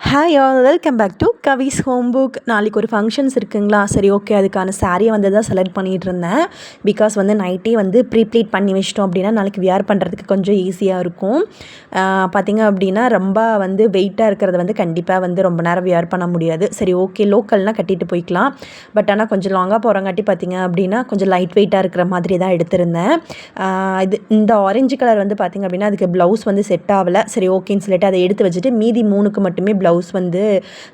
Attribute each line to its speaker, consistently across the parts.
Speaker 1: Hi all, welcome back to Kavi's home book. நாளைக்கு ஒரு functions இருக்குங்களா? சரி, ஓகே, அதுக்கான சாரியை வந்து தான் செலக்ட் பண்ணிகிட்டு இருந்தேன். பிகாஸ் வந்து நைட்டே வந்து ப்ரீப்ளீட் பண்ணி வச்சிட்டோம் அப்படின்னா நாளைக்கு வியர் பண்ணுறதுக்கு கொஞ்சம் ஈஸியாக இருக்கும். பார்த்திங்க அப்படின்னா ரொம்ப வந்து வெயிட்டாக இருக்கிறது வந்து கண்டிப்பாக வந்து ரொம்ப நேரம் வியர் பண்ண முடியாது. சரி, ஓகே, லோக்கல்னால் கட்டிட்டு போய்க்கலாம். பட் ஆனால் கொஞ்சம் லாங்காக போகிறங்காட்டி பார்த்திங்க அப்படின்னா கொஞ்சம் லைட் வெயிட்டாக இருக்கிற மாதிரி தான் எடுத்திருந்தேன். இந்த ஆரஞ்சு கலர் வந்து பார்த்திங்க அப்படின்னா அதுக்கு ப்ளவுஸ் வந்து செட் ஆகலை. சரி, ஓகேன்னு சொல்லிட்டு அதை எடுத்து வச்சுட்டு மீதி 3க்கு மட்டுமே ப்ளவுஸ் வந்து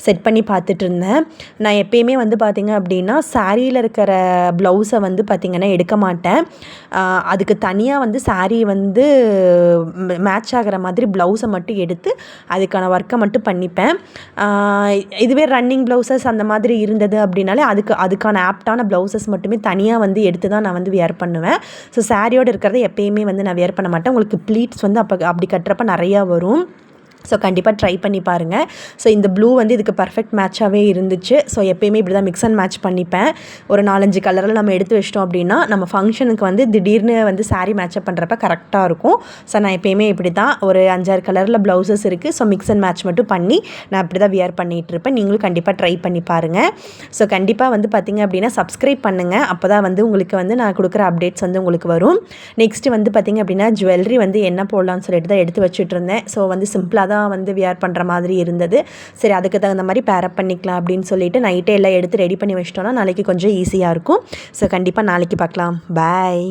Speaker 1: செட் பண்ணி பார்த்துட்டு இருந்தேன். நான் எப்பயுமே வந்து பார்த்திங்க அப்படின்னா சாரியில் இருக்கிற ப்ளவுஸை வந்து பார்த்திங்கன்னா எடுக்க மாட்டேன். அதுக்கு தனியாக வந்து சாரீ வந்து மேட்ச் ஆகிற மாதிரி ப்ளவுஸை மட்டும் எடுத்து அதுக்கான ஒர்க்கை மட்டும் பண்ணிப்பேன். இதுவே ரன்னிங் ப்ளவுசஸ் அந்த மாதிரி இருந்தது அப்படின்னாலே அதுக்கான ஆப்டான ப்ளவுசஸ் மட்டுமே தனியாக வந்து எடுத்து தான் நான் வந்து வியர் பண்ணுவேன். ஸோ சாரியோடு இருக்கிறத எப்பயுமே வந்து நான் வியர் பண்ண மாட்டேன். உங்களுக்கு ப்ளீட்ஸ் வந்து அப்படி கட்டுறப்ப நிறையா வரும். ஸோ கண்டிப்பாக ட்ரை பண்ணி பாருங்கள். ஸோ இந்த ப்ளூ வந்து இதுக்கு பர்ஃபெக்ட் மேட்சாகவே இருந்துச்சு. ஸோ எப்போயுமே இப்படி தான் மிக்ஸ் அண்ட் மேட்ச் பண்ணிப்பேன். ஒரு 4-5 கலரில் நம்ம எடுத்து வச்சிட்டோம் அப்படின்னா நம்ம ஃபங்க்ஷனுக்கு வந்து திடீர்னு வந்து சாரீ மேட்சப் பண்ணுறப்ப கரெக்டாக இருக்கும். ஸோ நான் எப்போயுமே இப்படி தான் ஒரு 5-6 கலரில் ப்ளவுசஸ் இருக்குது. ஸோ மிக்ஸ் அண்ட் மேட்ச் மட்டும் பண்ணி நான் இப்படி தான் வியர் பண்ணிகிட்டு இருப்பேன். நீங்களும் கண்டிப்பாக ட்ரை பண்ணி பாருங்கள். ஸோ கண்டிப்பாக வந்து பார்த்திங்க அப்படின்னா சப்ஸ்கிரைப் பண்ணுங்கள். அப்போ தான் வந்து உங்களுக்கு வந்து நான் கொடுக்குற அப்டேட்ஸ் வந்து உங்களுக்கு வரும். நெக்ஸ்ட்டு வந்து பார்த்திங்க அப்படின்னா ஜுவல்லரி வந்து என்ன போடலான்னு சொல்லிட்டு தான் எடுத்து வச்சுட்டு இருந்தேன். ஸோ வந்து சிம்பிளாக தான் வந்து வியர் பண்ணுற மாதிரி இருந்தது. சரி, அதுக்கு தகுந்த மாதிரி பேரப் பண்ணிக்கலாம் அப்படின்னு சொல்லிட்டு நைட்டே எல்லாம் எடுத்து ரெடி பண்ணி வச்சிட்டோன்னா நாளைக்கு கொஞ்சம் ஈஸியாக இருக்கும். ஸோ கண்டிப்பாக நாளைக்கு பார்க்கலாம். பாய்.